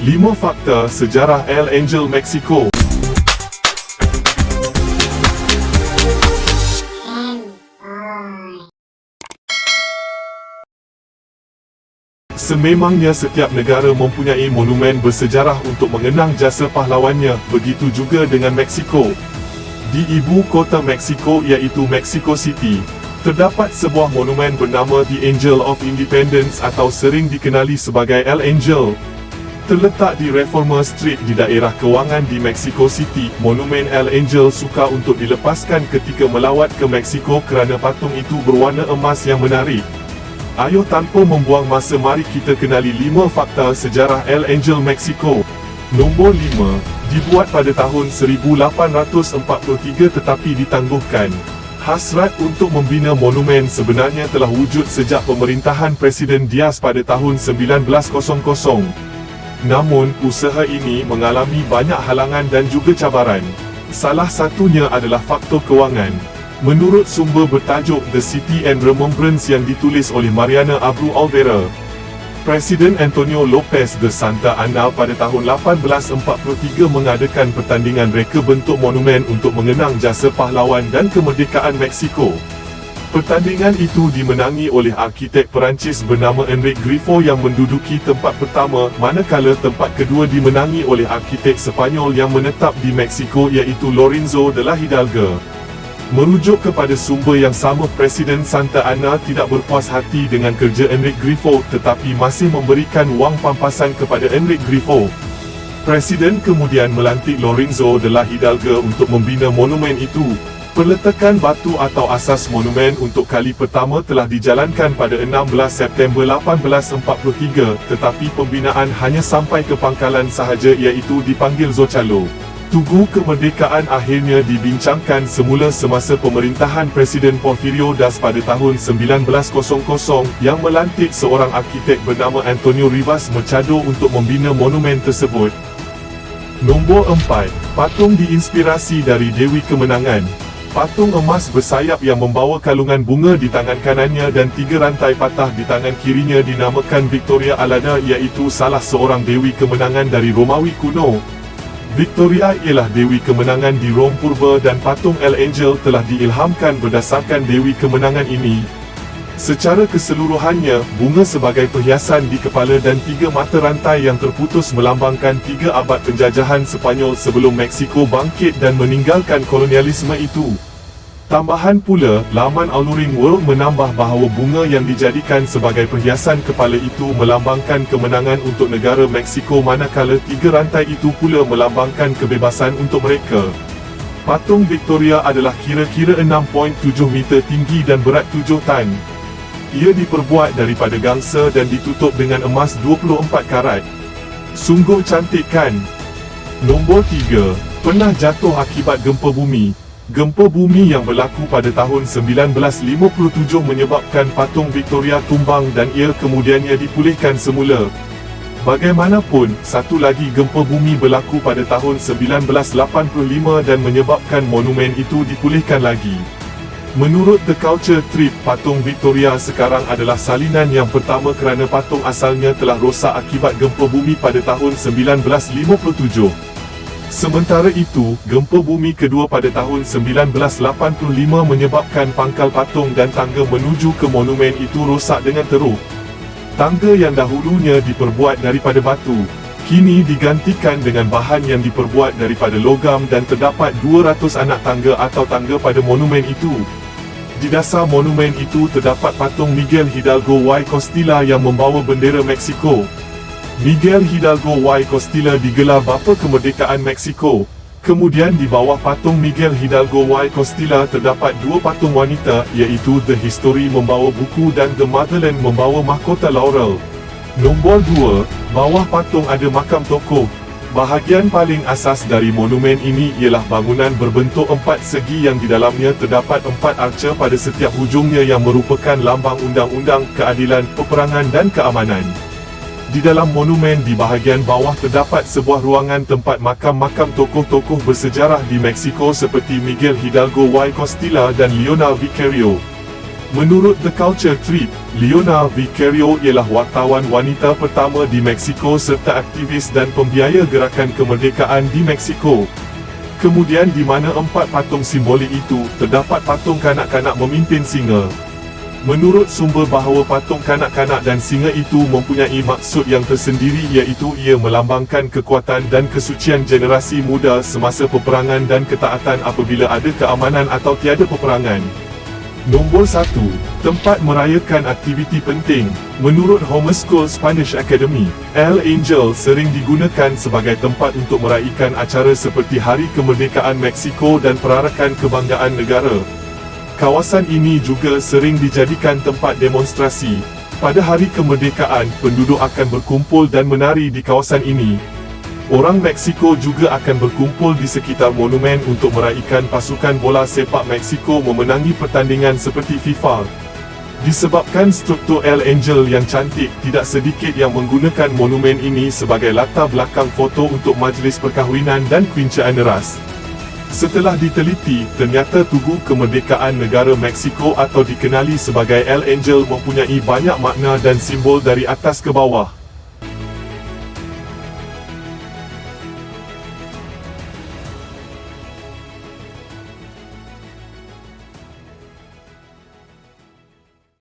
5 Fakta Sejarah El Angel Mexico. Sememangnya setiap negara mempunyai monumen bersejarah untuk mengenang jasa pahlawannya, begitu juga dengan Mexico. Di ibu kota Mexico iaitu Mexico City, terdapat sebuah monumen bernama The Angel of Independence atau sering dikenali sebagai El Angel. Terletak di Reforma Street di daerah kewangan di Mexico City, monumen El Angel sukar untuk dilepaskan ketika melawat ke Mexico kerana patung itu berwarna emas yang menarik. Ayo tanpa membuang masa, mari kita kenali 5 fakta sejarah El Angel Mexico. Nombor 5, dibuat pada tahun 1843 tetapi ditangguhkan. Hasrat untuk membina monumen sebenarnya telah wujud sejak pemerintahan Presiden Diaz pada tahun 1900. Namun, usaha ini mengalami banyak halangan dan juga cabaran. Salah satunya adalah faktor kewangan. Menurut sumber bertajuk The City and Remembrance yang ditulis oleh Mariana Abreu Olvera, Presiden Antonio Lopez de Santa Anna pada tahun 1843 mengadakan pertandingan reka bentuk monumen untuk mengenang jasa pahlawan dan kemerdekaan Mexico. Pertandingan itu dimenangi oleh arkitek Perancis bernama Enrique Grifo yang menduduki tempat pertama, manakala tempat kedua dimenangi oleh arkitek Sepanyol yang menetap di Mexico iaitu Lorenzo de la Hidalgo. Merujuk kepada sumber yang sama, Presiden Santa Anna tidak berpuas hati dengan kerja Enrique Grifo tetapi masih memberikan wang pampasan kepada Enrique Grifo. Presiden kemudian melantik Lorenzo de la Hidalgo untuk membina monumen itu. Peletakan batu atau asas monumen untuk kali pertama telah dijalankan pada 16 September 1843 tetapi pembinaan hanya sampai ke pangkalan sahaja iaitu dipanggil Zocalo. Tugu kemerdekaan akhirnya dibincangkan semula semasa pemerintahan Presiden Porfirio Diaz pada tahun 1900 yang melantik seorang arkitek bernama Antonio Rivas Machado untuk membina monumen tersebut. Nombor 4, patung diinspirasi dari Dewi Kemenangan. Patung emas bersayap yang membawa kalungan bunga di tangan kanannya dan 3 rantai patah di tangan kirinya dinamakan Victoria Alada iaitu salah seorang Dewi Kemenangan dari Romawi kuno. Victoria ialah Dewi Kemenangan di Rom Purba dan patung El Angel telah diilhamkan berdasarkan Dewi Kemenangan ini. Secara keseluruhannya, bunga sebagai perhiasan di kepala dan 3 mata rantai yang terputus melambangkan 3 abad penjajahan Sepanyol sebelum Mexico bangkit dan meninggalkan kolonialisme itu. Tambahan pula, laman Alluring World menambah bahawa bunga yang dijadikan sebagai perhiasan kepala itu melambangkan kemenangan untuk negara Mexico manakala 3 rantai itu pula melambangkan kebebasan untuk mereka. Patung Victoria adalah kira-kira 6.7 meter tinggi dan berat 7 tan. Ia diperbuat daripada gangsa dan ditutup dengan emas 24 karat. Sungguh cantik kan? Nombor 3, pernah jatuh akibat gempa bumi. Gempa bumi yang berlaku pada tahun 1957 menyebabkan patung Victoria tumbang dan ia kemudiannya dipulihkan semula. Bagaimanapun, satu lagi gempa bumi berlaku pada tahun 1985 dan menyebabkan monumen itu dipulihkan lagi. Menurut The Culture Trip, patung Victoria sekarang adalah salinan yang pertama kerana patung asalnya telah rosak akibat gempa bumi pada tahun 1957. Sementara itu, gempa bumi kedua pada tahun 1985 menyebabkan pangkal patung dan tangga menuju ke monumen itu rosak dengan teruk. Tangga yang dahulunya diperbuat daripada batu, kini digantikan dengan bahan yang diperbuat daripada logam dan terdapat 200 anak tangga atau tangga pada monumen itu. Di dasar monumen itu terdapat patung Miguel Hidalgo y Costilla yang membawa bendera Mexico. Miguel Hidalgo y Costilla digelar bapa kemerdekaan Mexico. Kemudian di bawah patung Miguel Hidalgo y Costilla terdapat 2 patung wanita iaitu The History membawa buku dan The Motherland membawa mahkota laurel. Nombor 2, bawah patung ada makam tokoh. Bahagian paling asas dari monumen ini ialah bangunan berbentuk 4 segi yang di dalamnya terdapat 4 arca pada setiap hujungnya yang merupakan lambang undang-undang, keadilan, peperangan dan keamanan. Di dalam monumen di bahagian bawah terdapat sebuah ruangan tempat makam-makam tokoh-tokoh bersejarah di Mexico seperti Miguel Hidalgo y Costilla dan Leonel Vicario. Menurut The Culture Trip, Leona Vicario ialah wartawan wanita pertama di Mexico serta aktivis dan pembiaya gerakan kemerdekaan di Mexico. Kemudian di mana 4 patung simbolik itu, terdapat patung kanak-kanak memimpin singa. Menurut sumber bahawa patung kanak-kanak dan singa itu mempunyai maksud yang tersendiri, iaitu ia melambangkan kekuatan dan kesucian generasi muda semasa peperangan dan ketaatan apabila ada keamanan atau tiada peperangan. Nombor 1. Tempat merayakan aktiviti penting. Menurut Homeschool Spanish Academy, El Angel sering digunakan sebagai tempat untuk meraihkan acara seperti Hari Kemerdekaan Meksiko dan Perarakan Kebanggaan Negara. Kawasan ini juga sering dijadikan tempat demonstrasi. Pada Hari Kemerdekaan, penduduk akan berkumpul dan menari di kawasan ini. Orang Meksiko juga akan berkumpul di sekitar monumen untuk meraihkan pasukan bola sepak Meksiko memenangi pertandingan seperti FIFA. Disebabkan struktur El Angel yang cantik, tidak sedikit yang menggunakan monumen ini sebagai latar belakang foto untuk majlis perkahwinan dan kuincaan eras. Setelah diteliti, ternyata Tugu Kemerdekaan Negara Meksiko atau dikenali sebagai El Angel mempunyai banyak makna dan simbol dari atas ke bawah.